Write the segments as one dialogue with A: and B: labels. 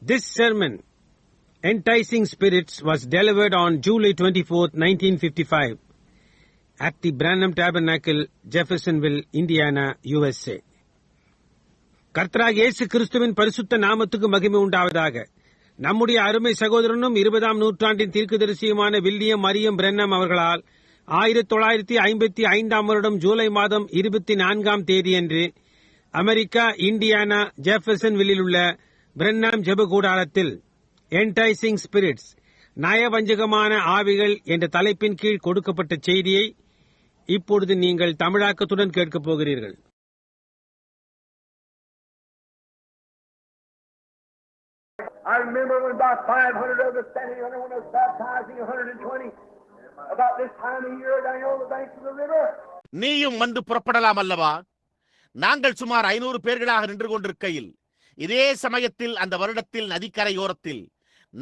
A: This sermon, Enticing Spirits, was delivered on July 24, 1955, at the Branham Tabernacle, Jeffersonville, Indiana, USA. கர்த்தராகிய இயேசு கிறிஸ்துவின் பரிசுத்த நாமத்துக்கு மகிமை உண்டாவதாக. நம்முடைய அருமை சகோதரனும் 20ஆம் நூற்றாண்டின் தீர்க்கதரிசியுமான வில்லியம் மரியம் பிரென்னம் அவர்களால் 1955ஆம் வருடம் ஜூலை மாதம் 24ஆம் தேதியன்று அமெரிக்கா, இண்டியானா, ஜெஃபர்சன்வில்லில் உள்ள பிரென்னாம் ஜெப கூடாரத்தில் என்டைசிங் ஸ்பிரிட்ஸ், நயவஞ்சகமான ஆவிகள் என்ற தலைப்பின் கீழ் கொடுக்கப்பட்ட செய்தியை இப்பொழுது நீங்கள் தமிழாக்கத்துடன் கேட்கப் போகிறீர்கள்.
B: I remember when about 500 of us standing under when I was baptizing 120 about this time of year down on the banks of the river.
C: நீயும் வந்து புறப்படலாம் அல்லவா? நாங்கள் சுமார் 500 பேர்களாக நின்று கொண்டிருக்கையில் இதே சமயத்தில் அந்த வருடத்தில் நதிக்கரையோரத்தில்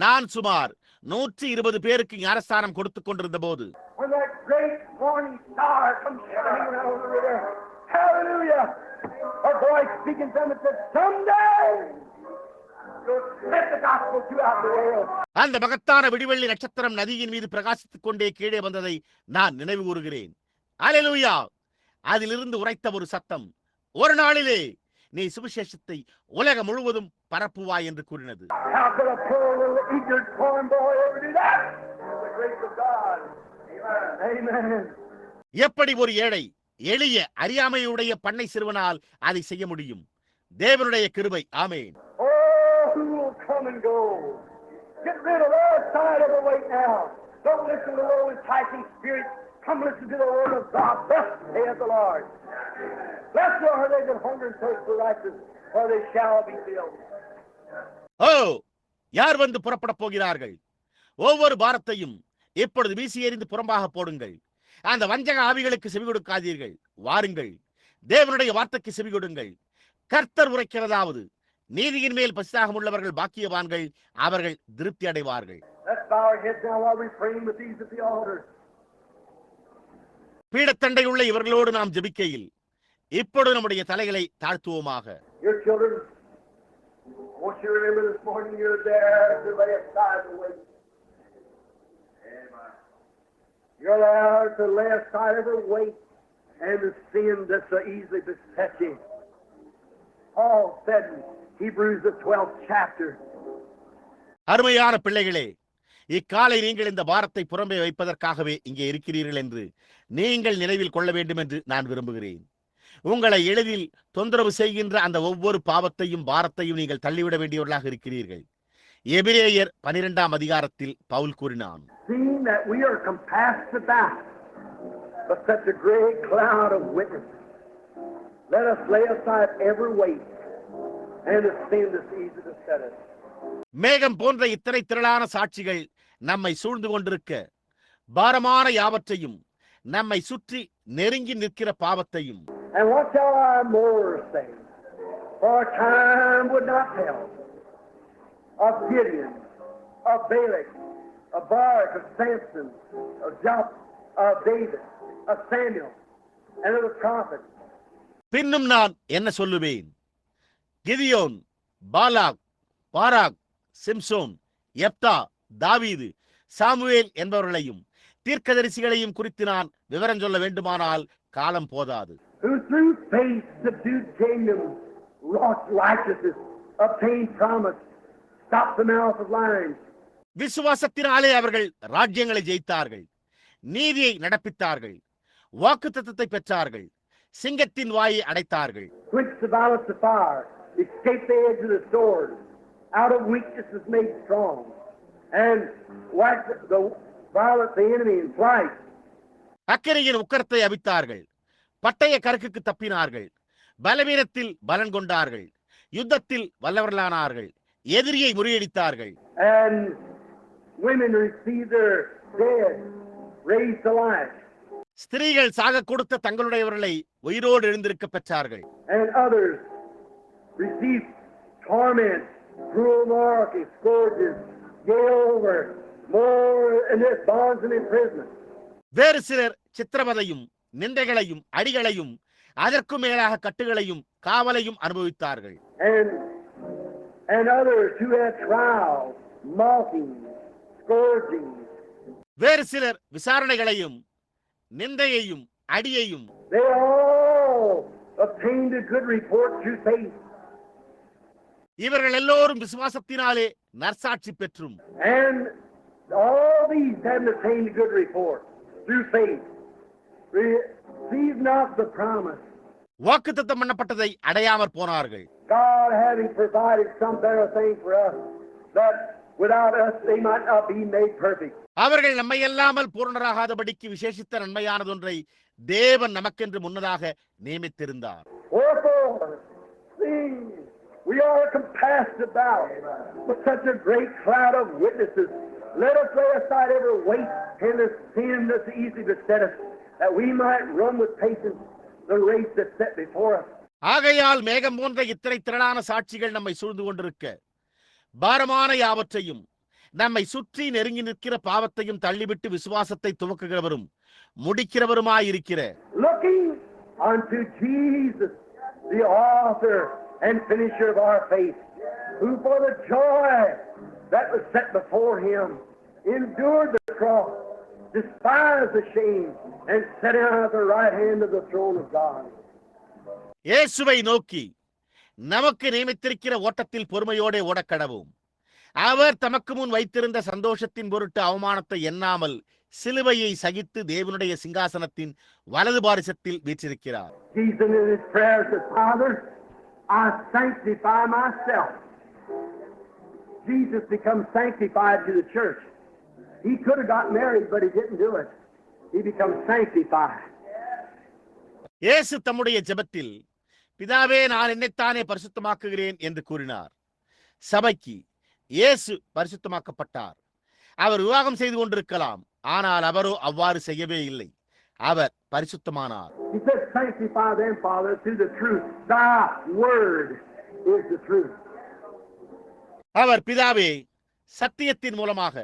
C: நான் சுமார் 120 பேருக்கு ஞானஸ்தானம் கொடுத்துக் கொண்டிருந்த போது,
B: When that great morning star comes shining out of the river, hallelujah, a voice speaking to them and said, someday you'll spread the gospel throughout the world.
C: அந்த மகத்தான விடிவெள்ளி நட்சத்திரம் நதியின் மீது பிரகாசித்துக் கொண்டே கீழே வந்ததை நான் நினைவு கூறுகிறேன். அல்லேலூயா! அதிலிருந்து உரைத்த ஒரு சத்தம், ஒரு நாளிலே நீ சுவிசேஷத்தை உலகம் முழுவதும் பரப்புவாய் என்று கூறினது.
B: How could a poor little ignorant farm boy ever do that? The grace of God. Amen.
C: எப்படி ஒரு ஏழை, எளிய, அறியாமையுடைய பண்ணை சிறுவனால் அதை செய்ய முடியும்? தேவனுடைய கிருபை. ஆமென்.
B: Oh, who will come and go? Get rid of all side of the weight now. Don't listen to low enticing spirits. Come listen to the word of God. Thus saith the Lord. Blessed are they that hunger and thirst for righteousness, for they shall be filled.
C: ஓ, யார் வந்து புறப்பட போகிறார்கள்? ஒவ்வொரு பாரத்தையும் இப்பொழுது வீசி எறிந்து புறம்பாக போடுங்கள். அந்த வஞ்சக ஆவிகளுக்கு செவி கொடுக்காதீர்கள். வாருங்கள், தேவனுடைய வார்த்தைக்கு செவி கொடுங்கள். கர்த்தர் உரைக்கிறதாவது, நீதியின் மேல் பசிதாகம் உள்ளவர்கள் பாக்கியவான்கள், அவர்கள் திருப்தி அடைவார்கள்.
B: Let's bow our heads now while we pray with these at the altar.
C: பீடத்தண்டை உள்ள இவர்களோடு நாம் ஜெபிக்கையில் இப்பொழுது நம்முடைய தலைகளை தாழ்த்துவோமாக.
B: Your children, I want you to remember this morning you're there to lay aside the weight. You're there to lay aside every weight and the sin that so easily besets you. Paul said in Hebrews the 12th chapter.
C: அருமையான பிள்ளைகளே, இக்காலை நீங்கள் இந்த பாரத்தை புறம்பே வைப்பதற்காகவே இங்கே இருக்கிறீர்கள் என்று நீங்கள் நினைவில் கொள்ள வேண்டும் என்று நான் விரும்புகிறேன். உங்களை எளிதில் தொந்தரவு செய்கின்ற அந்த ஒவ்வொரு பாவத்தையும் பாரத்தையும் நீங்கள் தள்ளிவிட வேண்டியவர்களாக இருக்கிறீர்கள். எபிரேயர் 12ஆம் அதிகாரத்தில் பவுல் கூறினான்,
B: Seeing that we are compassed about by such a great cloud of witnesses, let us lay aside every weight and the sin that's easy to beset us.
C: மேகம் போன்ற இத்தனை திரளான சாட்சிகள் நம்மை சூழ்ந்து கொண்டிருக்க, பாரமான யாவற்றையும் நம்மை சுற்றி நெருங்கி நிற்கிற பாவத்தையும்.
B: And what shall our more say? For time would not tell of Gideon, of Balak, of Barak, of Samson, of Jephthah, of David, of Samuel, and of the prophets.
C: பின்னும் நான் என்ன சொல்லுவேன்? கிதியோன், பாலாக், பாராக், சிம்சோன், யெப்தா, தாவீது, சாமுவேல் என்பவர்களையும் தீர்க்கதரிசிகளையும் குறித்து நான் விவரம் சொல்ல வேண்டுமானால் காலம் போதாது.
B: Who through faith subdued kingdoms, wrought righteousness, obtained promise, stopped the mouth of lions.
C: விசுவாசத்தினாலே அவர்கள் ராஜ்யங்களை ஜெயித்தார்கள், நீதியை நடப்பித்தார்கள், வாக்குத்தத்தத்தை பெற்றார்கள், சிங்கத்தின் வாயை அடைத்தார்கள்.
B: Quenched the violence of fire, escaped the edge of the sword, out of weakness was made strong, and whacked the violent the enemy in flight.
C: அக்கினியின் உக்கரத்தை அவித்தார்கள், பட்டய கருக்குக்கு தப்பினார்கள், பலவீனத்தில் பலன் கொண்டார்கள், யுத்தத்தில் வல்லவர்களானார்கள், எதிரியை முறியடித்தார்கள்.
B: And women received their dead raised to life.
C: ஸ்திரீகள் சாக கொடுத்த தங்களுடையவர்களை உயிரோடு எழுந்திருக்க பெற்றார்கள்.
B: And others received torment, cruel marking, scourges, yea over, more in their bonds and imprisonment.
C: வேறு சிலர் சித்திரவதையும் நிந்தைகளையும் அடிகளையும் அதற்கு மேலாக கட்டுகளையும் காவலையும் அனுபவித்தார்கள்.
B: And and others who had trials, mockings, scourgings.
C: வேறு சிலர் விசாரணைகளையும் நிந்தையையும் அடியையும்
B: They all obtained a good report through faith.
C: இவர்கள் எல்லோரும் விசுவாசத்தினாலே நற்சாட்சி பெற்றும்
B: And all these had obtained a good report through faith. Receive not the promise.
C: வாக்குத்தத்தம் பண்ணப்பட்டதை அடையாமற் போனார்கள்.
B: God having provided some better thing for us, that without us they might not be made perfect.
C: அவர்கள் நம்மை அல்லாமல் பூரணராகாதபடிக்கு விசேஷித்த நன்மையானதொன்றை தேவன் நமக்கென்று முன்னதாக நியமித்திருந்தார்.
B: Wherefore, see, we are compassed about with such a great cloud of witnesses. Let us lay aside every weight and the sin that's easy to beset us, that we might run with patience the race that's set before us.
C: ஆகையால் மேகம் போன்ற இத்தனை திரளான சாட்சிகள் நம்மை சூழ்ந்து கொண்டிருக்க பாரமான யாவற்றையும் நம்மை சுற்றி நெருங்கி நிற்கிற பாவத்தையும் தள்ளிவிட்டு விசுவாசத்தை துவக்குகிறவரும் முடிக்கிறவருமாயிருக்கிற
B: Looking unto Jesus, the author and finisher of our faith, who for the joy that was set before him endured the cross, despised the shame, and sat down at the right hand of the throne of God.
C: இயேசுவை நோக்கி நமக்கு நியமித்திருக்கிற ஓட்டத்தில் பொறுமையோட ஓடக்கடவும். அவர் தமக்கு முன் வைத்திருந்த சந்தோஷத்தின் பொருட்டு அவமானத்தை எண்ணாமல் சிலுவையை சகித்து தேவனுடைய சிங்காசனத்தின் வலது பாரிசத்தில் வீற்றிருக்கிறார்.
B: Jesus in his prayers said, Father, I sanctify myself. Jesus becomes sanctified to the church. He could have got married, but he didn't do it. He becomes sanctified.
C: இயேசு தம்முடைய ஜெபத்தில் பிதாவே நான் என்னைத்தானே பரிசுத்தமாக்குகிறேன் என்று கூறினார். சபைக்கு இயேசு பரிசுத்தமாக்கப்பட்டார். அவர் விவாகம் செய்து கொண்டிருக்கலாம், ஆனால் அவரோ அவ்வாறு செய்யவே இல்லை. அவர் பரிசுத்தமானார்.
B: He said, sanctify them, Father, through the truth. Thy word is the truth.
C: அவர் பிதாவே சத்தியத்தின் மூலமாக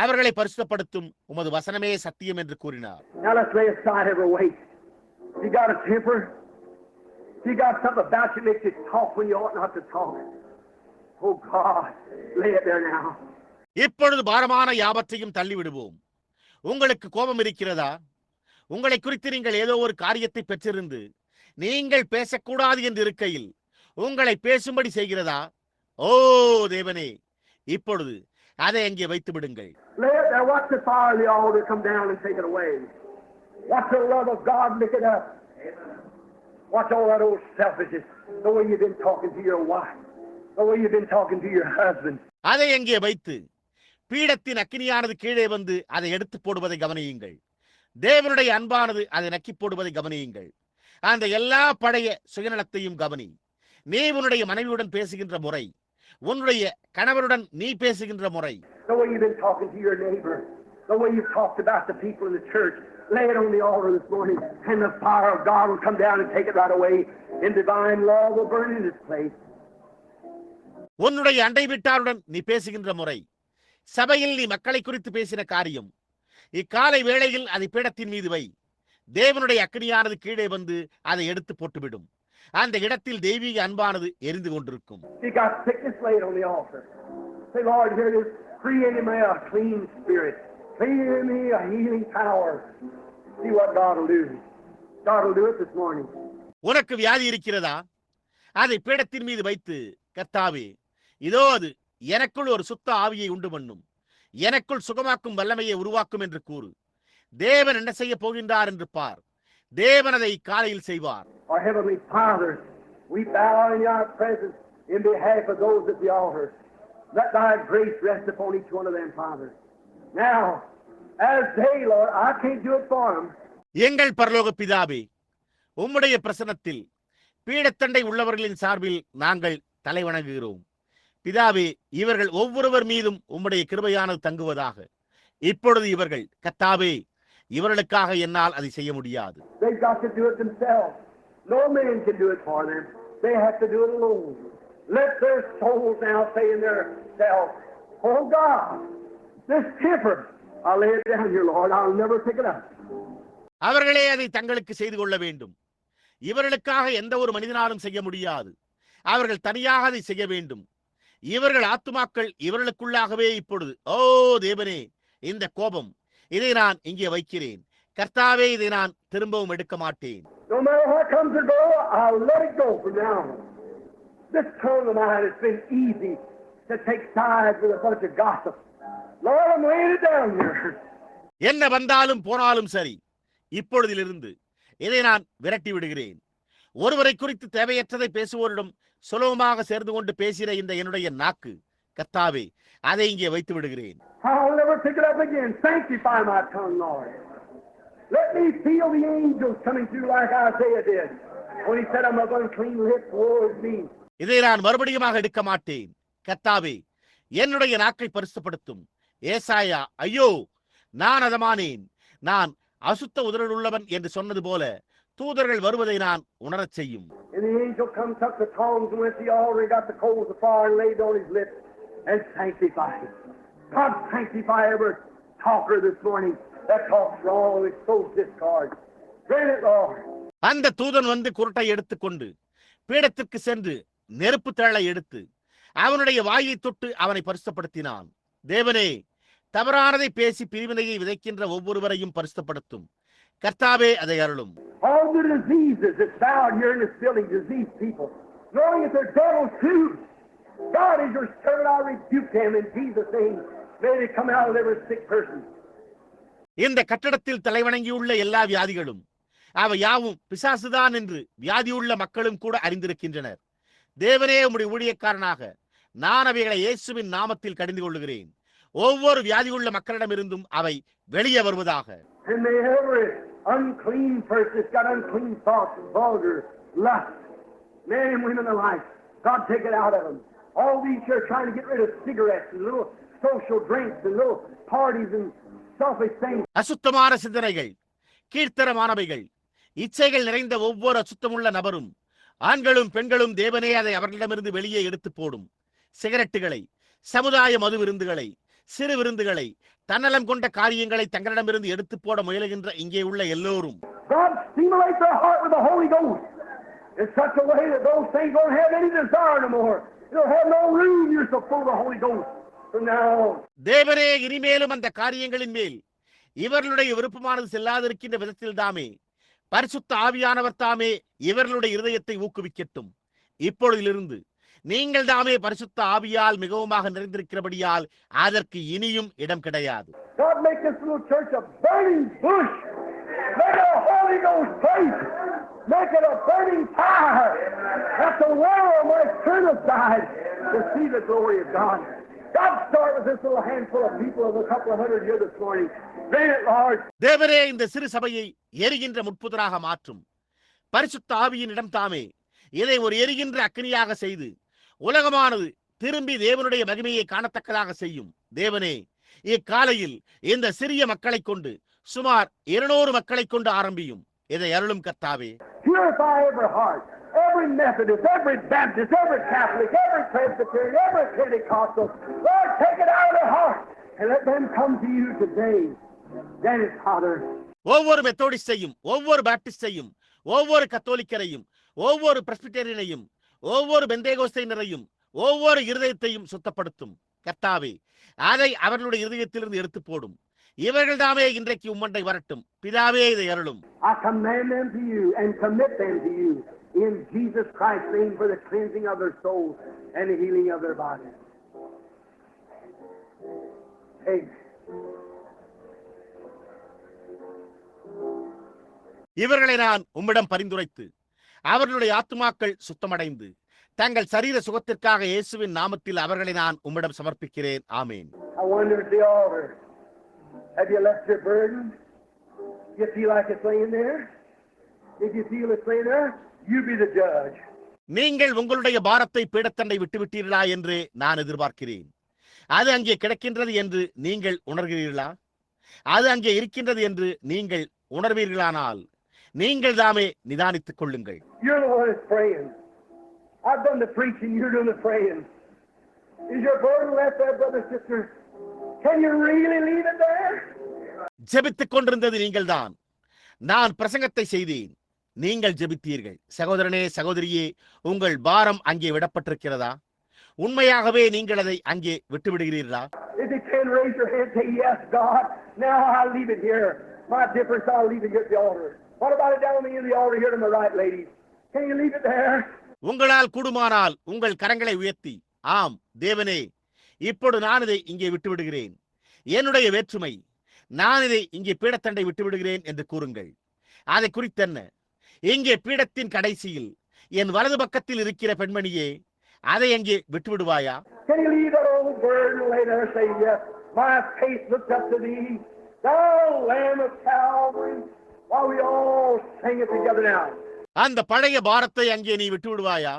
C: அவர்களை பரிசுத்தப்படுத்தும் உமது வசனமே சத்தியம் என்று கூறினார்.
B: Now let's lay aside every weight. You got a temper? You got something about you makes you talk when you ought not to talk. Oh God, lay it there now.
C: இப்பொழுது பாரமான யாவற்றையும் தள்ளிவிடுவோம். உங்களுக்கு கோபம் இருக்கிறதா? உங்களை குறித்து நீங்கள் ஏதோ ஒரு காரியத்தை பெற்றிருந்து நீங்கள் பேசக்கூடாது என்று இருக்கையில் உங்களை பேசும்படி செய்கிறதா? ஓ தேவனே, இப்பொழுது அதை அங்கே வைத்து விடுங்கள்.
B: Lay it there. Watch the fire of the altar come down and take it away. Watch the love of God lick it up. Watch all that old selfishness, the way you've been talking to your wife, the way you've been talking to your husband.
C: அதை அங்கே வைத்து பீடத்தின் அக்கினியானது கீழே வந்து அதை எடுத்து போடுவதை கவனியுங்கள். தேவனுடைய அன்பானது அதை நக்கி போடுவதை கவனியுங்கள். அந்த எல்லா பழைய சுயநலத்தையும் கவனி. நீ உன்னுடைய மனைவியுடன் பேசுகின்ற முறை, உன்னுடைய கணவருடன் நீ பேசுகின்ற முறை,
B: The way you've been talking to your neighbor, the way you've talked about the people in the church, lay it on the altar this morning, and the fire of God will come down and take it right away, and divine love will burn in its place.
C: உன்னுடைய அண்டை வீட்டாருடன் நீ பேசுகின்ற முறை, சபையில் நீ மக்களை குறித்து பேசின காரியம், இக்காலை வேளையில் அதை பீடத்தின் மீது வை. தேவனுடைய அக்கினியானது கீழே வந்து அதை எடுத்து போட்டுவிடும். அந்த இடத்தில் தெய்வீக அன்பானது எரிந்து கொண்டிருக்கும்.
B: You got sickness, lay it on the altar. Say, Lord, here it is. Create in me a clean spirit. Create in me a healing power. See what God will do. God will do it this morning.
C: உனக்கு வியாதி இருக்கிறதா? அதை பீடத்தின் மீது வைத்து, கர்த்தாவே, இதோ அது எனக்குள் ஒரு சுத்த ஆவியை உண்டு பண்ணும், எனக்குள் சுகமாக்கும் வல்லமையை உருவாக்கும் என்று கூறு. தேவன் என்ன செய்ய போகின்றார் என்று பார். தேவன் அதை காலையில் செய்வார்.
B: Our Heavenly Father, we bow in your presence in behalf of those at the altar. Let thy grace rest upon each one of them, Father. Now, as they, Lord, I can't do it for them.
C: எங்கள் பரலோக பிதாவே, உம்முடைய பிரசன்னத்தில் பீடத்தண்டை உள்ளவர்களின் சார்பில் நாங்கள் தலைவணங்குகிறோம். பிதாவே, இவர்கள் ஒவ்வொருவர் மீதும் உம்முடைய கிருபையானது தங்குவதாக. இப்பொழுது இவர்கள், கர்த்தாவே, இவர்களுக்காக என்னால் அதை செய்ய முடியாது.
B: They've got to do it themselves. No man can do it for them. They have to do it alone. Let their souls now say in their selves, oh God, this temper, I'll lay it down here, Lord. I'll never pick it up.
C: அவர்களே அதை தங்களுக்கு செய்து கொள்ள வேண்டும். இவர்களுக்காக எந்த ஒரு மனிதனாலும் செய்ய முடியாது. அவர்கள் தனியாக அதை செய்ய வேண்டும். இவர்கள் ஆத்துமாக்கள் இவர்களுக்குள்ளாகவே இப்பொழுது, ஓ தேவனே, இந்த கோபம், இதை நான் இங்கே வைக்கிறேன். கர்த்தாவே, இதை நான் திரும்பவும் எடுக்க மாட்டேன்.
B: No matter what comes or go, I'll let it go from now on. This tongue of mine has been easy to take sides with a bunch of gossip. Lord, I'm laying it down here.
C: என்ன வந்தாலும் போனாலும் சரி, இப்பொழுதிலிருந்து இதை நான் விரட்டி விடுகிறேன். ஒருவரை குறித்து தேவையற்றதை பேசுவோரிடம் சுலபமாக சேர்ந்து கொண்டு பேசிற இந்த என்னுடைய நாக்கு, கர்த்தாவே, அதை இங்கே வைத்து விடுகிறேன்.
B: I'll never pick it up again. Sanctify my tongue, Lord. Let me feel the angels coming through like Isaiah did when he said, I'm of unclean lips, woe is me.
C: இதை நான் மறுபடியுமாக எடுக்க மாட்டேன். கர்த்தாவே, என்னுடைய நாக்கை பரிசுத்தப்படுத்தும். ஏசாயா, ஐயோ, நான் அதமானேன், நான் அசுத்த உதடுகள் உள்ளவன் என்று சொன்னது போல தூதர்கள் வருவதை நான் உணரச் செய்யும்.
B: And the angel come, took the tongs and went to the altar and got the coals of fire and laid on his lips and sanctified him. God sanctify every talker this morning that talks wrong and sows discord. Grant it, Lord.
C: அந்த தூதன் வந்து குருட்டை எடுத்துக்கொண்டு பீடத்திற்கு சென்று நெருப்பு தழலை எடுத்து அவனுடைய வாயை தொட்டு அவனை பரிசுத்தப்படுத்தினான். தேவனே, தவறானதை பேசி பிரிவினையை விதைக்கின்ற ஒவ்வொருவரையும் பரிசுத்தப்படுத்தும். கர்த்தாவே, அதை அருளும்.
B: All the diseases that's found here in this building, diseased people, knowing that they're devils too. God is your servant, I rebuke them in Jesus' name. May they come out of every sick person.
C: இந்த கட்டடத்தில் தலைவணங்கியுள்ள எல்லா வியாதிகளும் அவை யாவும் பிசாசுதான் என்று வியாதியுள்ள மக்களும் கூட அறிந்திருக்கின்றனர். தேவனே, உம்முடைய ஊழியக்காரனாக நான் அவைகளை இயேசுவின் நாமத்தில் கடிந்து கொள்ளுகிறேன். ஒவ்வொரு வியாதியுள்ள மக்களிடமிருந்தும் அவை வெளியே வருவதாக.
B: And may every unclean person that's got unclean thoughts, vulgar, lust, men and women alike, God take it out of them. All these here trying to get rid of cigarettes and little social drinks and little parties and selfish things.
C: அசுத்தமான சிந்தனைகள், கீழ்த்தரமானவைகள், இச்சைகள் நிறைந்த ஒவ்வொரு அசுத்தமுள்ள நபரும், ஆண்களும் பெண்களும், தேவனே, அதை அவர்களிடமிருந்து வெளியே எடுத்து போடும். சிகரெட்டுகளை, சமுதாய மது விருந்துகளை, சிறு விருந்துகளை, தன்னலம் கொண்ட காரியங்களை தங்களிடமிருந்து எடுத்து போட முயலுகின்ற இங்கே உள்ள எல்லோரும்
B: God stimulate their heart with the Holy Ghost in such a way that those things don't have any desire no more. They'll have no room. You're so full of the Holy Ghost from now on.
C: தேவனே, இனிமேலும் அந்த காரியங்களின் மேல் இவர்களுடைய விருப்பமானது செல்லாதிருக்கின்ற விதத்தில் தாமே பரிசுத்த ஆவியானவர் தாமே இவர்களுடைய இருதயத்தை ஊக்குவிக்கட்டும். இப்பொழுதிலிருந்து நீங்கள் தாமே பரிசுத்த ஆவியால் மிகவுமாக நிறைந்திருக்கிறபடியால் அதற்கு இனியும் இடம் கிடையாது.
B: God make this little church a burning bush. Make it a Holy Ghost place. Make it a burning fire that the world might turn aside to see the glory of God. God start with this little handful of people of a couple of hundred here this morning. Grant it, Lord.
C: தேவரே, இந்த சிறு சபையை எரிகின்ற முட்புதராக மாற்றும். பரிசுத்த ஆவியின் இடம் தாமே இதை ஒரு எரிகின்ற அக்கினியாக செய்து உலகமானது திரும்பி தேவனுடைய மகிமையை காணத்தக்கதாக செய்யும். தேவனே, இக்காலையில் இந்த சிறிய மக்களை கொண்டு சுமார் 200 மக்களை கொண்டு ஆரம்பியும். இதை அருளும் கர்த்தாவே.
B: Purify every heart, every Methodist, every Baptist, every Catholic, every Presbyterian, every Pentecostal. Lord, take it out of their heart and let them come to you today. Then it's Father.
C: ஒவ்வொரு மெத்தோடிஸ்டையும், ஒவ்வொரு பாப்டிஸ்டையும், ஒவ்வொரு கத்தோலிக்கரையும், ஒவ்வொரு பிரஸ்பிட்டேரியனையும், ஒவ்வொரு பெந்தேகோஸ்தையினரையும், ஒவ்வொரு இருதயத்தையும் சுத்தப்படுத்தும். கர்த்தாவே, அதை அவர்களுடைய இருதயத்திலிருந்து எடுத்து போடும். இவர்கள் தாமே இன்றைக்கு உம்மண்டை வரட்டும். பிதாவே, இதை அருளும்.
B: I command them to you and commit them to you in Jesus Christ's name for the cleansing of their souls and the healing of their bodies. Amen.
C: இவர்களை நான் உம்மிடம் பரிந்துரைத்து அவர்களுடைய ஆத்துமாக்கள் சுத்தமடைந்து தங்கள் சரீர சுகத்திற்காக இயேசுவின் நாமத்தில் அவர்களை நான் உம்மிடம் சமர்ப்பிக்கிறேன். ஆமேன்.
B: I wonder at the altar. Have you left your burden? You feel like it's laying there? If you feel it's laying there, you be the judge.
C: நீங்கள் உங்களுடைய பாரத்தை பீடத்தண்டை விட்டுவிட்டீர்களா என்று நான் எதிர்பார்க்கிறேன். அது அங்கே கிடக்கின்றது என்று நீங்கள் உணர்கிறீர்களா? அது அங்கே இருக்கின்றது என்று நீங்கள் உணர்வீர்களானால் நீங்கள் தாமே நிதானித்துக் கொள்ளுங்கள்.
B: You're the one that's praying. I've done the preaching, you're doing the praying. Is your burden left there, brother, sister? Can you really leave it there?
C: ஜெபித்துக் கொண்டிருந்தது நீங்கள்தான். நான் பிரசங்கத்தை செய்தேன், நீங்கள் ஜெபித்தீர்கள். சகோதரனே, சகோதரியே, உங்கள் பாரம் அங்கே விடப்பட்டிருக்கிறதா? உண்மையாகவே நீங்கள் அதை அங்கே விட்டுவிடுகிறீர்களா?
B: If you can raise your hand and say, yes, God, now I'll leave it here. My difference, I'll leave it here at the altar. What about it down in the altar here to my right, ladies? Can you leave it there?
C: உங்களால் கூடுமானால் உங்கள் கரங்களை உயர்த்தி, ஆம் தேவனே, இப்போது நான் இதை இங்கே விட்டுவிடுகிறேன். என்னுடைய வேற்றுமை, நான் இதை இங்கே பீடத்தண்டை விட்டுவிடுகிறேன் என்று கூறுங்கள். அதை குறித்தென்ன? இங்கே பீடத்தின் கடைசியில் என் வலது பக்கத்தில் இருக்கிற பெண்மணியே, அதை அங்கே விட்டுவிடுவாயா?
B: Can you leave that old burden lay there and say, yes, my face looks up to thee, thou Lamb of Calvary, while we all sing it together now.
C: அந்த பழைய பாரத்தை அங்கே நீ விட்டுவிடுவாயா?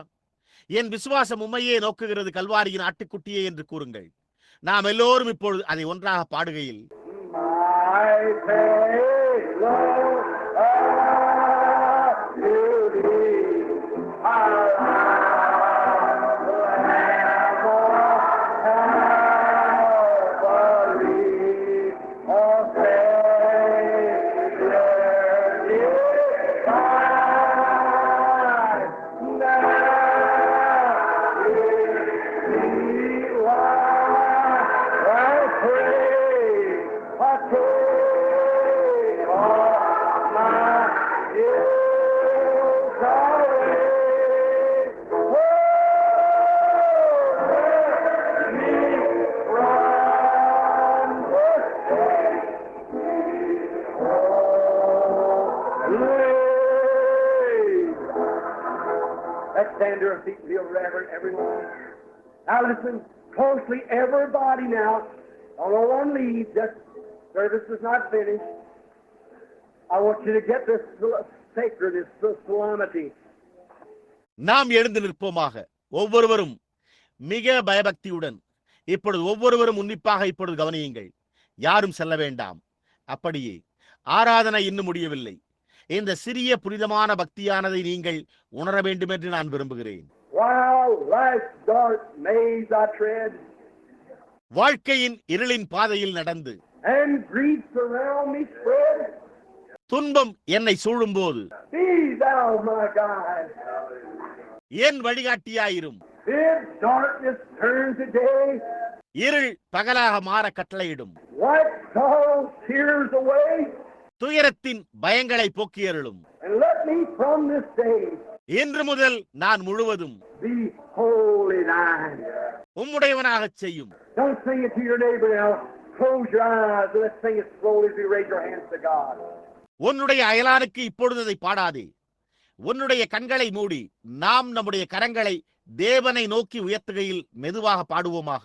C: என் விசுவாசம் உம்மையே நோக்குகிறது, கல்வாரியின் ஆட்டுக்குட்டியே என்று கூறுங்கள். நாம் எல்லோரும் இப்பொழுது அதை ஒன்றாக பாடுகையில்,
B: My face looks up to thee, Let's stand to our feet and be reverent, everyone. Now listen closely, everybody now. Don't no one leave. Just service is not finished. I want you to get this sacredness, this solemnity.
C: நாம் எழுந்து நிற்போமாக. ஒவ்வொருவரும் மிக பயபக்தியுடன் இப்பொழுது ஒவ்வொருவரும் உன்னிப்பாக இப்பொழுது கவனியுங்கள். யாரும் செல்ல வேண்டாம். அப்படியே ஆராதனை இன்னும் முடியவில்லை. இந்த சிறிய புனிதமான பக்தியானதை நீங்கள் உணர வேண்டும் என்று நான் விரும்புகிறேன். வாழ்க்கையின் இருளின் பாதையில் நடந்து துன்பம் என்னை சூழும்போது என் வழிகாட்டியாயிரும். இருள் பகலாக மாற கட்டளையிடும். துயரத்தின் பயங்களை போக்கியருளும். இன்று முதல் நான் முழுவதும் உம்முடையவனாக செய்யும். உன்னுடைய அயலானுக்கு இப்பொழுது அதை பாடாதே. உன்னுடைய கண்களை மூடி நாம் நம்முடைய கரங்களை தேவனை நோக்கி உயர்த்துகையில் மெதுவாக பாடுவோமாக.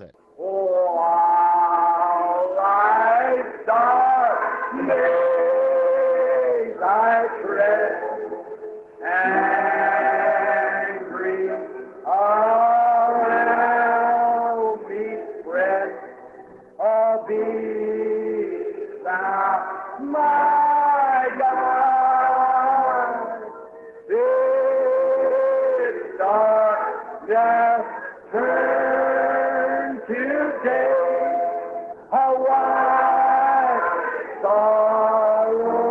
C: Thy tread and grief around me spread, be thou my God. This darkness turn to day, a white sorrow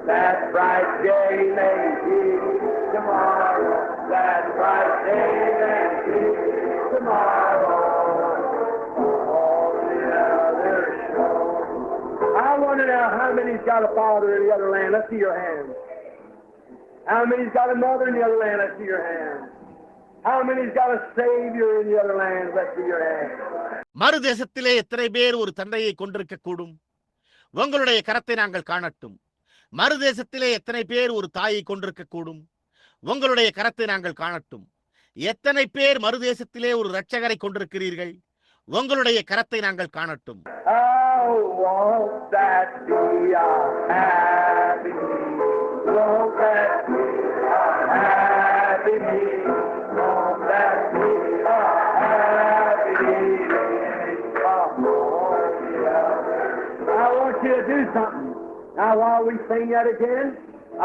C: That bright day may be tomorrow. That bright day may be tomorrow. All the other shore. I wonder now how many's got a father in the other land. Let's see your hands. How many's got a mother in the other land? Let's see your hands.
B: How many's got a Savior in the other land? Let's see your hand.
C: மறு தேசத்திலே எத்தனை பேர் ஒரு தந்தையை கொண்டிருக்க கூடும்? உங்களுடைய கரத்தை நாங்கள் காணட்டும். மறு தேசத்திலே எத்தனை பேர் ஒரு தாயை கொண்டிருக்க கூடும்? உங்களுடைய கரத்தை நாங்கள் காணட்டும். எத்தனை பேர் மறு தேசத்திலே ஒரு இரட்சகரை கொண்டிருக்கிறீர்கள்? உங்களுடைய கரத்தை நாங்கள் காணட்டும்.
B: Oh, won't that be a happy me? Won't that be a happy me? Won't that be a happy me? I want you to do something. Now, while we sing that again,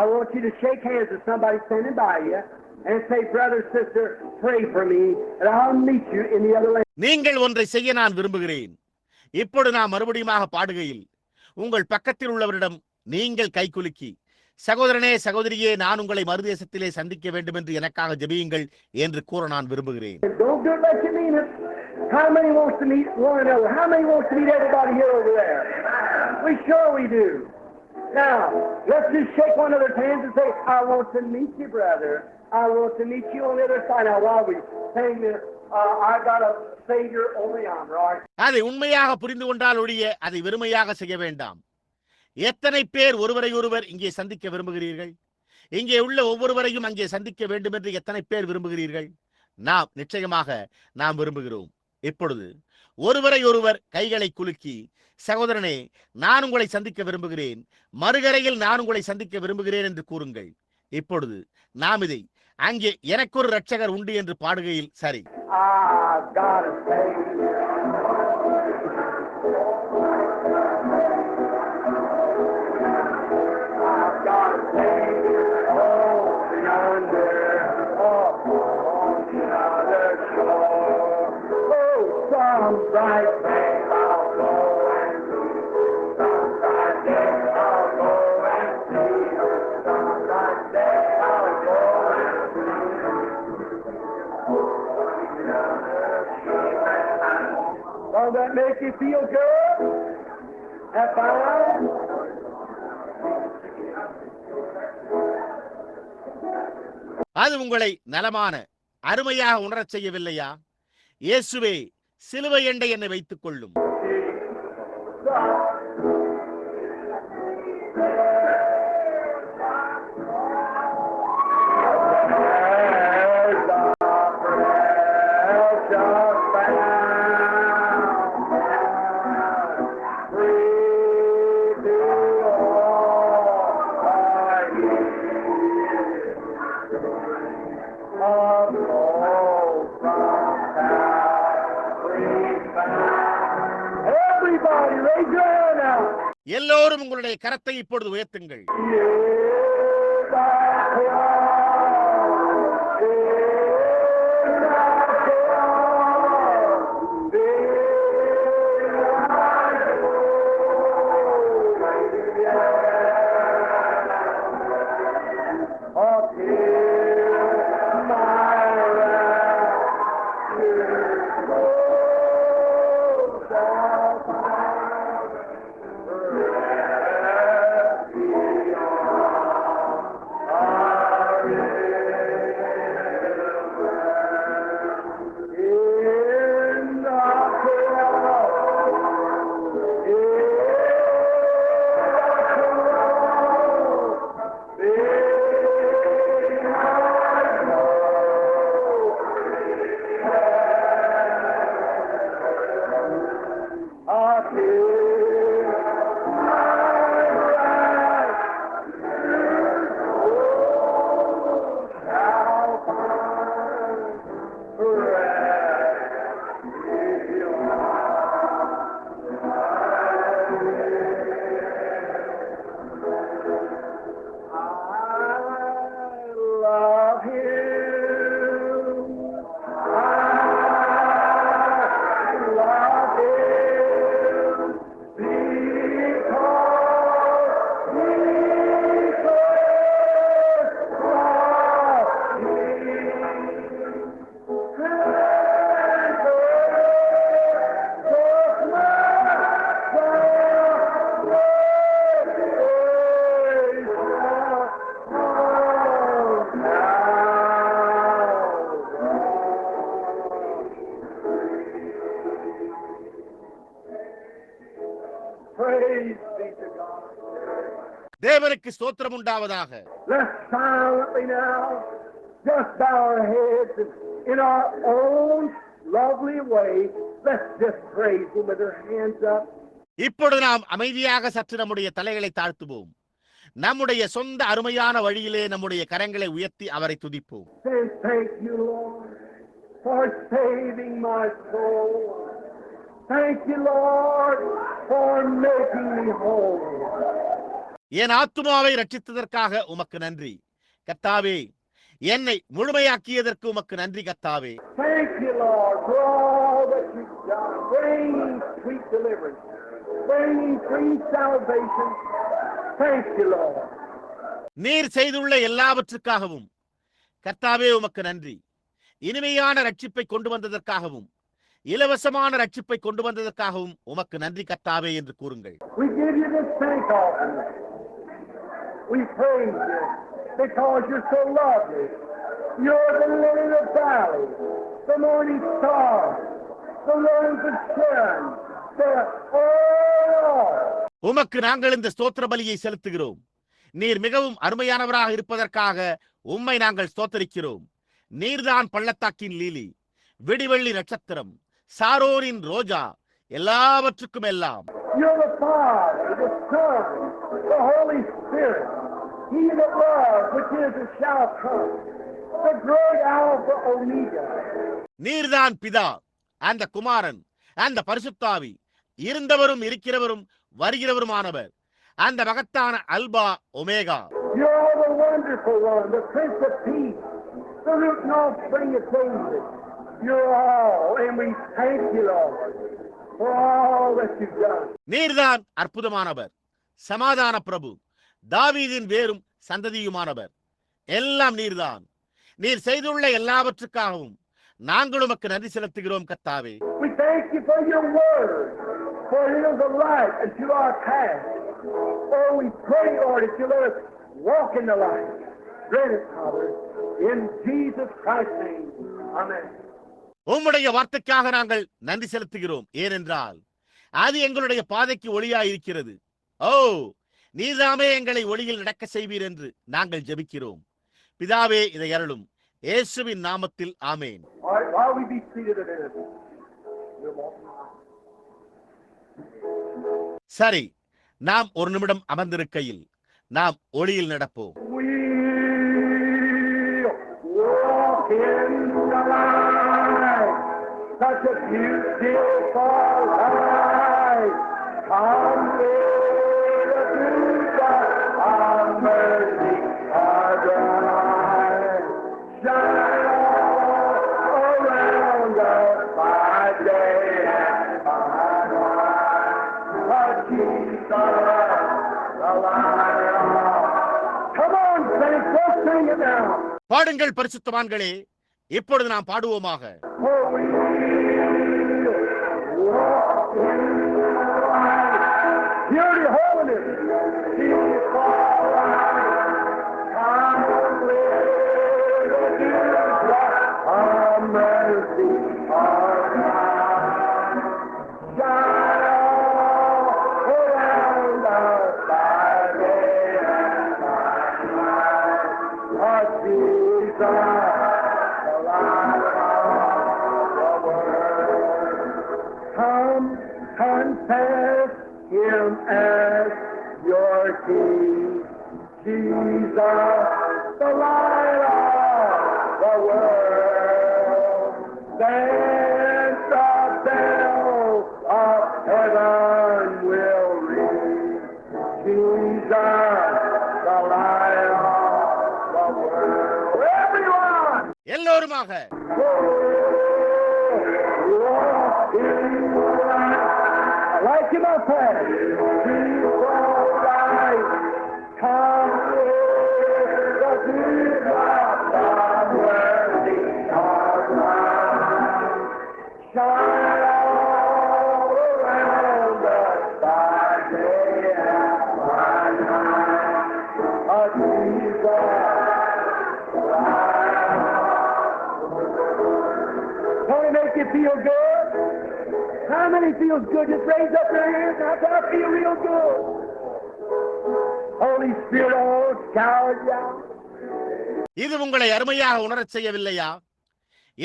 B: I want you to shake hands with somebody standing by you and say, brother, sister, pray for me, and I'll meet you in the other land.
C: நீங்கள் ஒன்றை செய்ய நான் விரும்புகிறேன். இப்பொழுது நான் மறுபடியும் பாடுகையில் உங்கள் பக்கத்தில் உள்ளவரிடம் நீங்கள் கைகுலுக்கி, சகோதரனே சகோதரியே, நான் உங்களை மறுதேசத்திலே சந்திக்க வேண்டும் என்று எனக்காக ஜெபியுங்கள் என்று கூற நான் விரும்புகிறேன்.
B: Don't do it like you mean it. How many wants to meet one another? How many wants to meet everybody here over there? We sure we do. Now, let's just shake one another's hands and say, I want to meet you, brother. I want to meet you on the other side. Now, while we sing this, I got a Savior over yonder, all right?
C: அதை உண்மையாக புரிந்து கொண்டால் ஒழிய அதை வெறுமையாக செய்ய வேண்டாம். எத்தனை பேர் ஒருவரை ஒருவர் இங்கே சந்திக்க விரும்புகிறீர்கள்? இங்கே உள்ள ஒவ்வொருவரையும் அங்கே சந்திக்க வேண்டும் என்று எத்தனை பேர் விரும்புகிறீர்கள்? நாம் நிச்சயமாக நாம் விரும்புகிறோம். இப்பொழுது ஒருவரை ஒருவர் கைகளை குலுக்கி, சகோதரனே, நான் உங்களை சந்திக்க விரும்புகிறேன், மறுகரையில் நான் உங்களை சந்திக்க விரும்புகிறேன் என்று கூறுங்கள். இப்பொழுது நாம் இதை அங்கே எனக்கு ஒரு இரட்சகர் உண்டு என்று பாடுகையில் சரி.
B: God is Savior. God is Savior. Oh, yonder, on the other shore. Oh, some bright day I'll go and see. Some bright day I'll go and see. Some bright day I'll go and see. Does that make you feel good? That fine?
C: அது உங்களை நலமான அருமையாக உணரச் செய்யவில்லையா? இயேசுவே, சிலுவை எண்டை என்னை வைத்துக் கொள்ளும். எல்லோரும் உங்களுடைய கரத்தை இப்பொழுது உயர்த்துங்கள்.
B: Praise be to God.
C: தேவனுக்கு ஸ்தோத்திரம் உண்டாவதாக.
B: Let's silently now just bow our heads and in our own lovely way, let's just praise Him with our hands up.
C: இப்பொழுது நாம் அமைதியாக சற்று நம்முடைய தலைகளை தாழ்த்துவோம். நம்முடைய சொந்த அருமையான வழியிலே நம்முடைய கரங்களை உயர்த்தி அவரை துதிப்போம்.
B: Thank you, Lord, for saving my soul. Thank you, Lord, for making me whole.
C: என் ஆத்துமாவை ரட்சித்ததற்காக உமக்கு நன்றி கர்த்தாவே. என்னை முழுமையாக்கியதற்கு உமக்கு நன்றி கர்த்தாவே.
B: Thank you, Lord, for all that you've done, bringing sweet deliverance, bringing free salvation. Thank you, Lord.
C: நீர் செய்துள்ள எல்லாவற்றுக்காகவும் கர்த்தாவே உமக்கு நன்றி. இனிமையான ரட்சிப்பை கொண்டு வந்ததற்காகவும் இலவசமான ரட்சிப்பை கொண்டு வந்ததற்காகவும் உமக்கு நன்றி கர்த்தாவே என்று கூறுங்கள்.
B: We give you this thank offering. We praise you because you're so lovely. You're the lily of the valley, the morning star, the rose of Sharon, the
C: உமக்கு நாங்கள் இந்த ஸ்தோத்திர பலியை செலுத்துகிறோம். நீர் மிகவும் அருமையானவராக இருப்பதற்காக உம்மை நாங்கள் ஸ்தோத்தரிக்கிறோம். நீர்தான் பள்ளத்தாக்கின் லீலி, விடிவெள்ளி நட்சத்திரம், சாரோரின் ரோஜா, எல்லாவற்றுக்கும் எல்லாம்.
B: You're the Father, the Son, the Holy Spirit. He that was, which is, and shall come. The great Alpha Omega.
C: நீர்தான் பிதா, அந்த குமாரன், அந்த பரிசுத்தாவி, இருந்தவரும் இருக்கிறவரும் வருகிறவருமானவர், அந்த மகத்தான alpha omega.
B: You're the wonderful one, the Prince of Peace, the root and offspring of David. You're all, and we thank you, Lord, for all that you've done.
C: நீர்தான் அற்புதமானவர், சமாதான பிரபு, தாவீதின் வேரும் சந்ததியுமானவர். எல்லாம் நீர்தான். நீர் செய்துள்ள எல்லாவற்றுக்காகவும் நாங்கள் உமக்கு நன்றி செலுத்துகிறோம் கர்த்தாவே.
B: We thank you for your word, for it is a light unto our path. Oh, we pray, Lord, that you let us walk in the light. Grant it, Father, in Jesus Christ's name. Amen.
C: உம்முடைய வார்த்தைக்காக நாங்கள் நன்றி செலுத்துகிறோம். ஏனென்றால் அது எங்களுடைய பாதைக்கு ஒளியாய் இருக்கிறது. ஓ, நீதாமே எங்களை ஒளியில் நடக்க செய்வீர் என்று நாங்கள் ஜெபிக்கிறோம். பிதாவே, இதை அருளும். இயேசுவின் நாமத்தில் ஆமென்.
B: While we be seated a minute.
C: சரி, நாம் ஒரு நிமிடம் அமர்ந்திருக்கையில் நாம் ஒளியில் நடப்போம்.
B: Walk in the light, such a beautiful light. Come with a beautiful of mercy, our bright. Shine all around us by day and by night. But Jesus, the light of. Come on, saints, let's sing it now.
C: பாடுங்கள் பரிசுத்தவான்களே, இப்பொழுது நாம் பாடுவோமாக.
B: Confess Him as your King, Jesus, the light of the world. Then the bells of heaven will ring, Jesus, the light of the world. Everyone!
C: எல்லோருமாக.
B: Like him up there, Jesus light, come with the Jesus of mercy, our light. Shine all around us by day and by night. A Jesus light. Don't it make you feel good? How many feels good? Just raise up your hands. I feel real good. Holy Spirit, all scoured you out.
C: இது உங்களை அருமையாக உணரச் செய்யவில்லையா?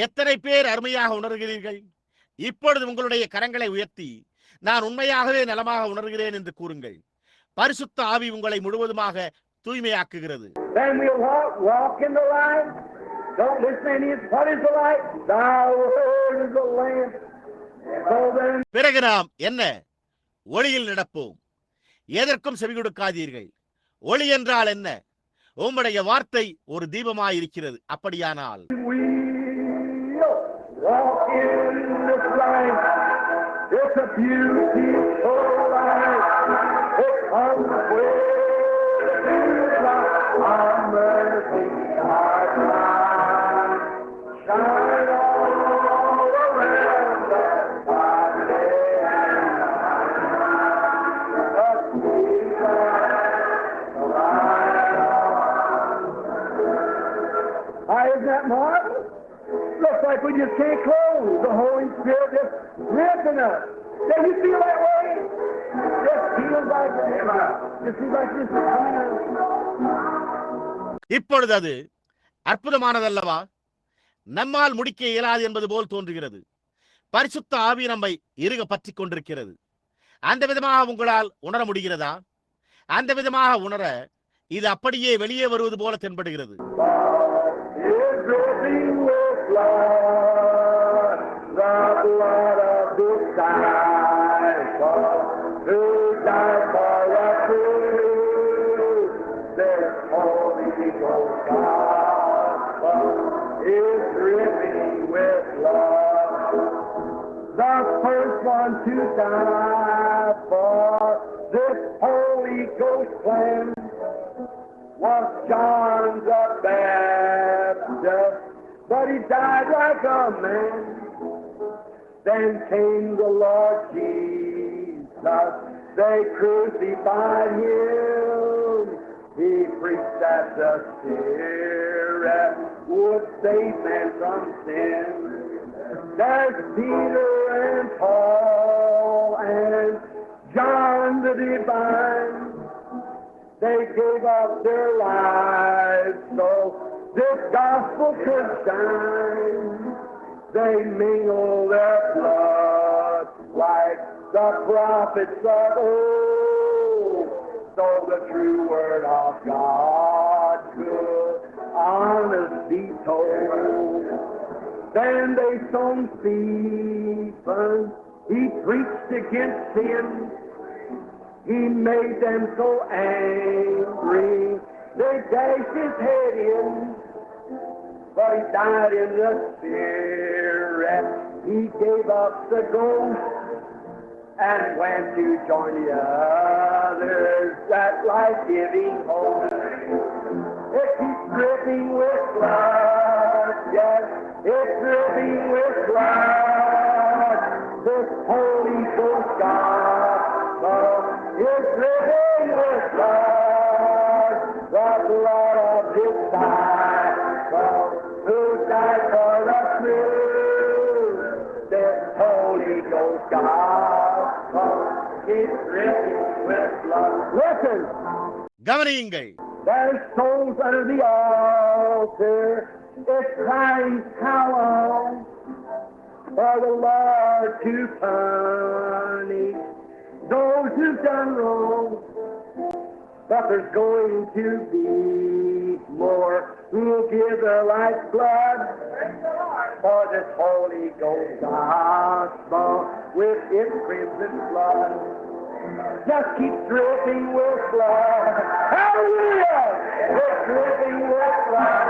C: எத்தனை பேர் அருமையாக உணர்கிறீர்கள்? இப்பொழுது உங்களுடைய கரங்களை உயர்த்தி, நான் உண்மையாகவே நலமாக உணர்கிறேன் என்று கூறுங்கள். பரிசுத்த ஆவி உங்களை முழுவதுமாக தூய்மையாக்குகிறது.
B: Then we'll walk in the light. Don't listen to any. What is the light? Thy word is the lamp. So then,
C: பிறகு நாம் என்ன? ஒளியில் நடப்போம். எதற்கும் செவி கொடுக்காதீர்கள். ஒளி என்றால் என்ன? உம்முடைய வார்த்தை ஒரு தீபமாயிருக்கிறது. அப்படியானால்
B: we'll walk in this light. It's a beautiful light. It comes with our mercy, our light. Shine all around us, our day and night. Us the light on. Isn't that marvelous? Looks like we just can't close. The Holy Spirit just ripping us. Does you feel that way? Just feels like just feels like this is coming out.
C: இப்பொழுது அது அற்புதமானதல்லவா? நம்மால் முடிக்க இயலாது என்பது போல் தோன்றுகிறது. பரிசுத்த ஆவி நம்மை இறுக பற்றிக் கொண்டிருக்கிறது. அந்த விதமாக உங்களால் உணர முடிகிறதா? அந்த விதமாக உணர இது அப்படியே வெளியே வருவது போல தென்படுகிறது.
B: The first one to die for this Holy Ghost plan was John the Baptist, but he died like a man. Then came the Lord Jesus, they crucified him. He preached that the Spirit would save man from sin. There's Peter and Paul and John the Divine. They gave up their lives so this gospel could shine. They mingled their blood like the prophets of old, so the true word of God could honest be told. Then they stoned Stephen. He preached against sin. He made them so angry. They dashed his head in. But he died in the Spirit. He gave up the ghost and went to join the others, that life-giving hope. It keeps dripping with blood, yes, it's dripping with blood. This Holy Ghost gospel is dripping with blood, the blood of His disciple who died for the truth. This Holy Ghost gospel is dripping with blood. Listen.
C: கவனியுங்கள்.
B: There's souls under the altar. It's crying, how long for the Lord to punish those who've done wrong? But there's going to be more who'll give their life's blood for this Holy Ghost gospel with its crimson blood. Just keep dripping with blood. Hallelujah! It's dripping with blood.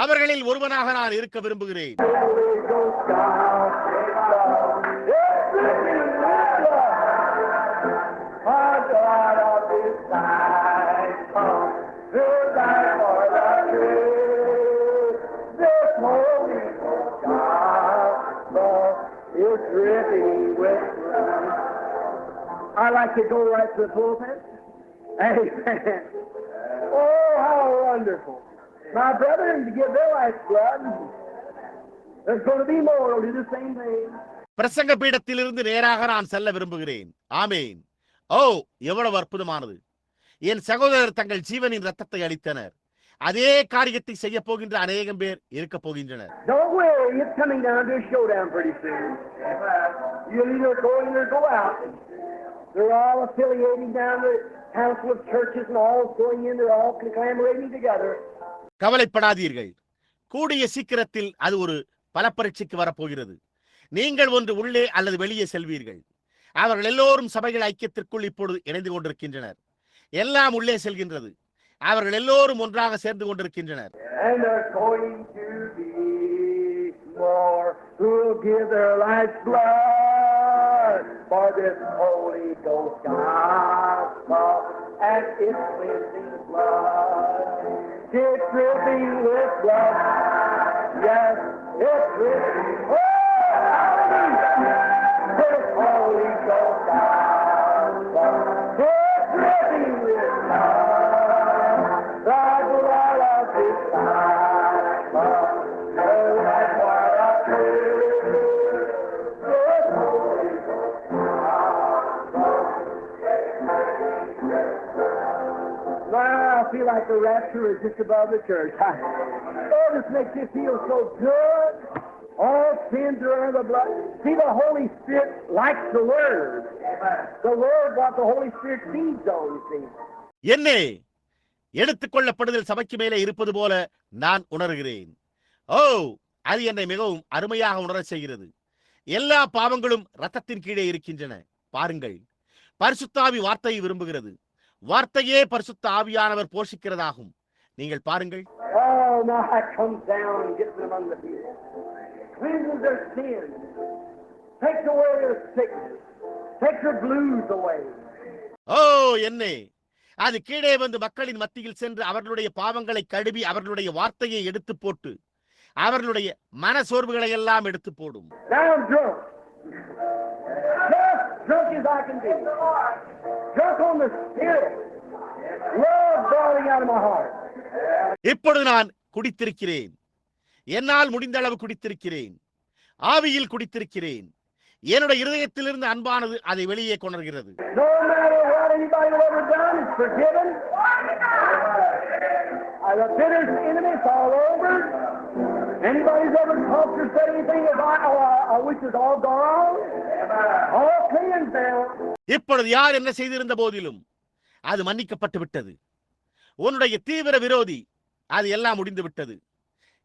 C: அவர்களில் ஒருவனாக நான் இருக்க விரும்புகிறேன்.
B: Holy Ghost gospel. It's dripping with blood. Our God of His disciple who died for the truth. This Holy Ghost gospel is dripping with blood. I like to go right to the pulpit. Amen. Oh, how wonderful. My brethren to give their life's blood. There's going to be more who'll do the same thing.
C: பிரசங்க பீடத்திலிருந்து நேராக நான் செல்ல விரும்புகிறேன். ஆமேன். ஓ, எவ்வளவு அற்புதமானது! என் சகோதரர் தங்கள் ஜீவனின் ரத்தத்தை அளித்தனர். அதே காரியத்தை செய்ய போகின்ற அநேகம் பேர் இருக்க போகின்றனர்.
B: Don't worry, it's coming down to a showdown pretty soon. You'll either go in or go out. They're all affiliating down the council of churches and all going in. They're all collaborating together.
C: கவலைப்படாதீர்கள். கூடிய சீக்கிரத்தில் அது ஒரு பலப்பரீட்சைக்கு வரப்போகிறது. நீங்கள் ஒன்று உள்ளே அல்லது வெளியே செல்வீர்கள். அவர்கள் எல்லோரும் சபைகள் ஐக்கியத்திற்குள் இப்பொழுது இணைந்து கொண்டிருக்கின்றனர். எல்லாம் உள்ளே செல்கின்றது. அவர்கள் எல்லோரும் ஒன்றாக சேர்ந்து கொண்டிருக்கின்றனர்.
B: And there's going to be more who will give their life's blood for this Holy Ghost gospel and its cleansing blood. It's dripping with blood. Yes, it's dripping. Oh, this Holy Ghost gospel. It's dripping with blood. The blood of His gospel. Oh, that's what I feel. This Holy Ghost gospel. Now I feel like the rapture is just above the church. Oh, this makes you feel so good. All sins are under the blood. See, the Holy Spirit likes the Word. The Word, what the Holy Spirit feeds on, you see.
C: என்னே, எடுத்துக்கொள்ளப்படுதல் சபைக்கு மேலே இருப்பது போல நான் உணர்கிறேன். ஓ, அது என்னை மிகவும் அருமையாக உணரச் செய்கிறது. எல்லா பாவங்களும் ரத்தத்தின் கீழே இருக்கின்றன. பாருங்கள், பரிசுத்த ஆவி வார்த்தையை விரும்புகிறது. வார்த்தையே பரிசுத்த ஆவியானவர் போஷிக்கிறதாகும். நீங்கள் பாருங்கள்.
B: Oh, now I come down and get them among the people. Cleanses their sins. Takes away their sickness. Takes their blues away.
C: ஓ, என்னே, அது கீழே வந்து மக்களின் மத்தியில் சென்று அவர்களுடைய பாவங்களை கழுவி அவர்களுடைய வார்த்தையை எடுத்து போட்டு அவர்களுடைய மன சோர்வுகளை எல்லாம் எடுத்து போடும்.
B: Now I'm drunk. Just drunk as I can be. Drunk on the Spirit. Love boiling out of my heart.
C: இப்பொழுது நான் குடித்திருக்கிறேன். என்னால் முடிந்த அளவு குடித்திருக்கிறேன். ஆவியில் குடித்திருக்கிறேன். என்னுடைய இருதயத்திலிருந்து அன்பானது அதை வெளியே கொணர்கிறது.
B: No matter what anybody has ever done, it's forgiven. The bitter enemy, it's all over. Anybody's ever talked or said anything about which is all gone, all cleansed now.
C: இப்பொழுது யார் என்ன செய்திருந்த போதிலும் அது மன்னிக்கப்பட்டு விட்டது. உன்னுடைய தீவிர விரோதி, அது எல்லாம் முடிந்து விட்டது.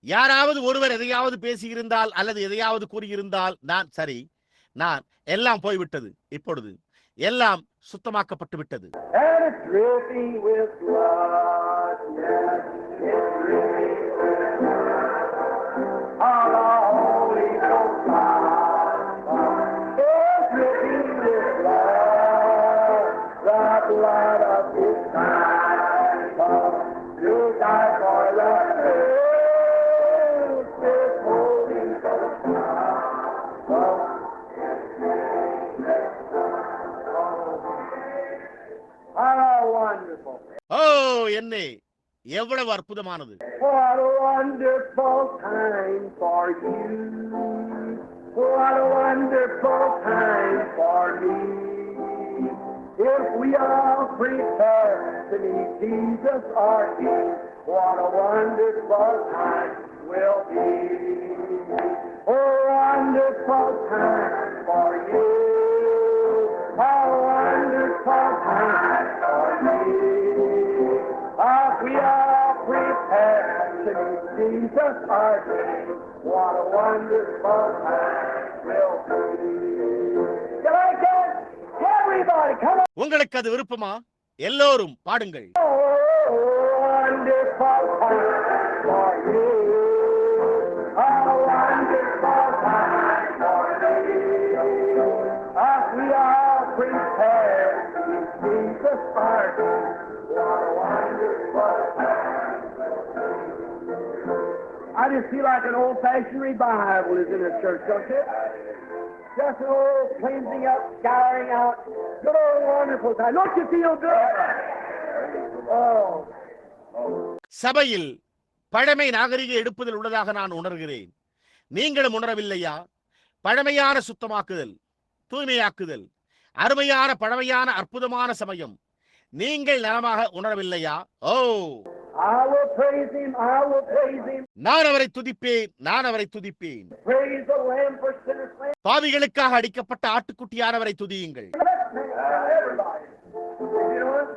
C: யாராவது ஒருவர் எதையாவது பேசியிருந்தால் அல்லது எதையாவது கூறியிருந்தால் நான் எல்லாம் போய்விட்டது. இப்பொழுது எல்லாம் சுத்தமாக்கப்பட்டு விட்டது.
B: And it's dripping with blood. Yes, it's dripping with blood. Of the Holy Ghost gospel. It's dripping with blood. The blood of His gospel. You died for the truth. This Holy Ghost gospel. How wonderful.
C: ஓ, என்னே, எவ்வளவு அற்புதமானது!
B: What a wonderful time for you. What a wonderful time for me. If we all prepare to meet Jesus our King, what a wonderful time will be. A wonderful time for you. A wonderful time for me. We are prepared to meet Jesus our King. What a wonderful time will be. You like that? Everybody, come on.
C: உங்களுக்கு அது விருப்பமா? எல்லோரும் பாடுங்கள்.
B: Oh, wonderful time for you. A wonderful time for me. We are prepared to meet Jesus our King. What a wonderful time. I just feel like an old-fashioned revival is in the church, don't you? Just an old cleansing up, scouring out. Good old wonderful time. Don't you feel good? Oh.
C: சபையில் பழமை நாகரிக எடுப்புதல் உள்ளதாக நான் உணர்கிறேன். நீங்களும் உணரவில்லையா? பழமையான சுத்தமாக்குதல், தூய்மையாக்குதல், அருமையான பழமையான அற்புதமான சமயம். நீங்கள் நலமாக உணரவில்லையா? ஓ,
B: I will praise him, I will praise him.
C: நான் அவரை துதிப்பேன், நான் அவரை துதிப்பேன்.
B: Praise the Lamb for sinners.
C: பாவிகளுக்காக அடிக்கப்பட்ட ஆட்டுக்குட்டியானவரை துதியுங்கள்.
B: Everybody. You know what?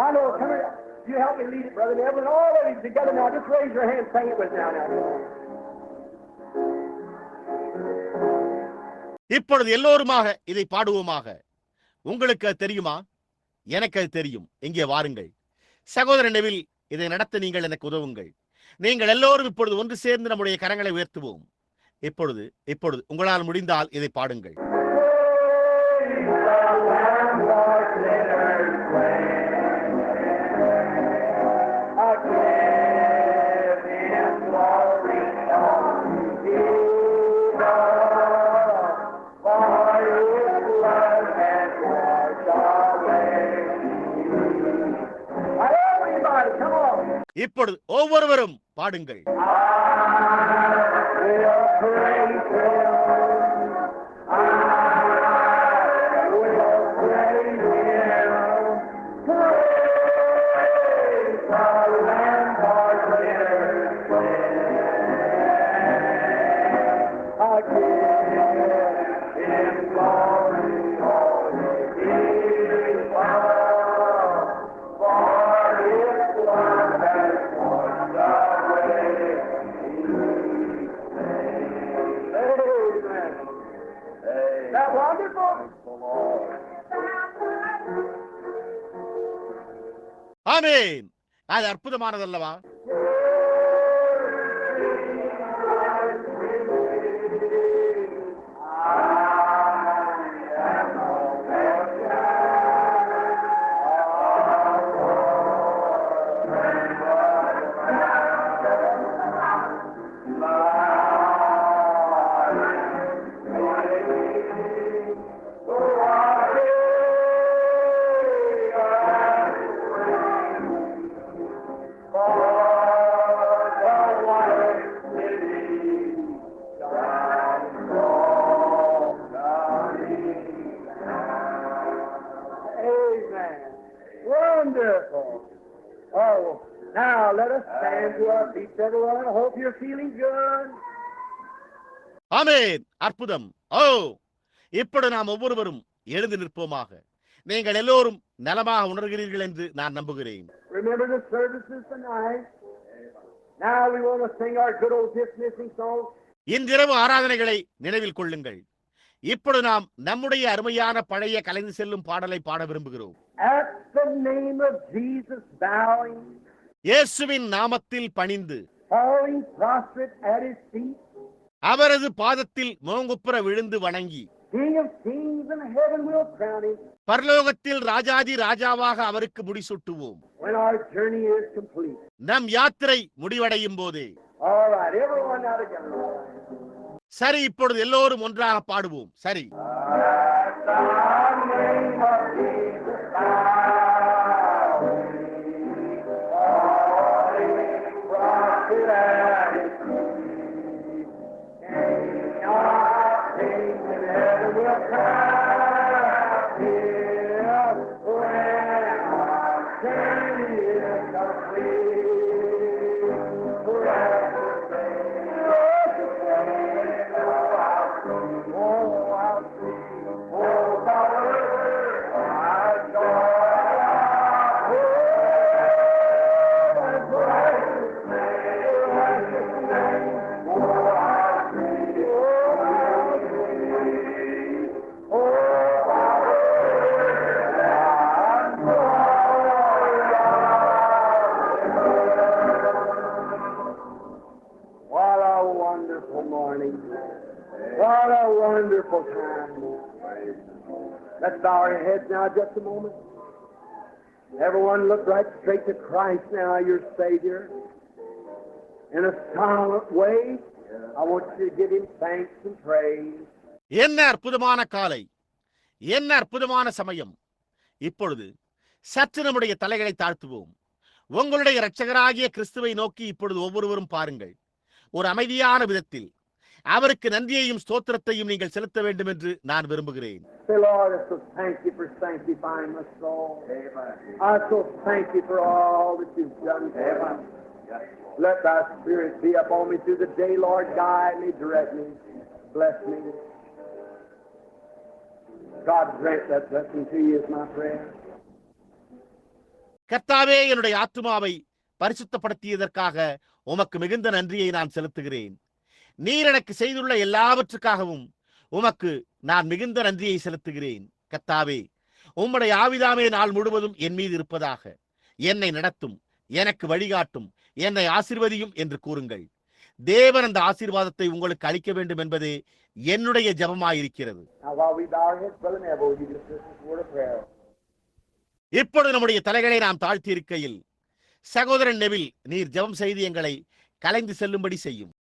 B: I know. Come here. You help me lead it, Brother Neville. All of you together now. Just raise your hand. Sing it with me now.
C: இப்பொழுது எல்லோருமாக இதை பாடுவோமாக. உங்களுக்கு அது தெரியுமா? எனக்கு அது தெரியும். இங்கே வாருங்கள். சகோதரன் நெவில், இதை நடத்த நீங்கள் எனக்கு உதவுங்கள். நீங்கள் எல்லோரும் இப்பொழுது ஒன்று சேர்ந்து நம்முடைய கரங்களை உயர்த்துவோம். இப்பொழுது உங்களால் முடிந்தால் இதை பாடுங்கள். இப்பொழுது ஒவ்வொருவரும் பாடுங்கள். ஆமென். அது அற்புதமானதல்லவா?
B: Wonderful. Oh, now let us stand to our feet, everyone. I hope you're feeling good.
C: ஆமென். அற்புதம். ஓ, இப்பொழுது நாம் ஒவ்வொருவரும் எழுந்து நிற்போமாக. நீங்கள் எல்லோரும் நலமாக உணர்கிறீர்கள் என்று நான் நம்புகிறேன்.
B: Remember the services tonight. Now we want to sing our good old dismissing song.
C: இன்றிரவு ஆராதனைகளை நினைவில் கொள்ளுங்கள். இப்பொழுது நாம் நம்முடைய அருமையான பழைய கலைந்து செல்லும் பாடலை பாட விரும்புகிறோம்.
B: At the name of Jesus bowing,
C: இயேசுவின் நாமத்தில் பணிந்து,
B: falling prostrate at his feet,
C: அவரது பாதத்தில் மோங்குப்புற விழுந்து வணங்கி,
B: King of kings and heaven will crown him.
C: பரலோகத்தில் ராஜாதி ராஜாவாக அவருக்கு முடிசூட்டுவோம்.
B: When our journey is complete.
C: நம் யாத்திரை முடிவடையும் போதே.
B: All right, everyone now together.
C: சரி, இப்பொழுது எல்லோரும் ஒன்றாக பாடுவோம். சரி.
B: At the name of Jesus bowing, falling prostrate at his feet, King of kings and heaven will crown him. When our journey is complete, precious What a wonderful time. Let's bow our heads now just a moment. Everyone look right straight to Christ now, your Savior. In a silent way, I want you to give him thanks and praise.
C: என்ன அற்புதமான காலை, என்ன அற்புதமான சமயம். இப்பொழுது சற்று நம்முடைய தலைகளை தாழ்த்துவோம். உங்களுடைய இரட்சகராகிய கிறிஸ்துவை நோக்கி இப்பொழுது ஒவ்வொருவரும் பாருங்கள். ஒரு அமைதியான விதத்தில் அவருக்கு நன்றியையும் ஸ்தோத்திரத்தையும் நீங்கள் செலுத்த வேண்டும் என்று நான் விரும்புகிறேன்.
B: Say, Lord, I so thank you for sanctifying my soul. I so thank you for all that you've done for me. Let thy Spirit be upon me through the day, Lord. Guide me, direct me, bless me. God grant that blessing to you is my prayer.
C: கர்த்தாவே, என்னுடைய ஆத்துமாவை பரிசுத்தப்படுத்தியதற்காக உமக்கு மிகுந்த நன்றியை நான் செலுத்துகிறேன். நீர் எனக்கு செய்துள்ள எல்லாவற்றுக்காகவும் உமக்கு நான் மிகுந்த நன்றியை செலுத்துகிறேன். கர்த்தாவே, உம்முடைய ஆவிதாமே நாள் முழுவதும் என் மீது இருப்பதாக. என்னை நடத்தும், எனக்கு வழிகாட்டும், என்னை ஆசீர்வதியும் என்று கூறுங்கள். தேவன் அந்த ஆசீர்வாதத்தை உங்களுக்கு அளிக்க வேண்டும் என்பதே என்னுடைய ஜெபமாயிருக்கிறது. இப்பொழுது நம்முடைய தலைகளை நாம் தாழ்த்தி இருக்கையில், சகோதரன் நெவில், நீர் ஜெபம் செய்து எங்களை கலைந்து செல்லும்படி செய்யும்.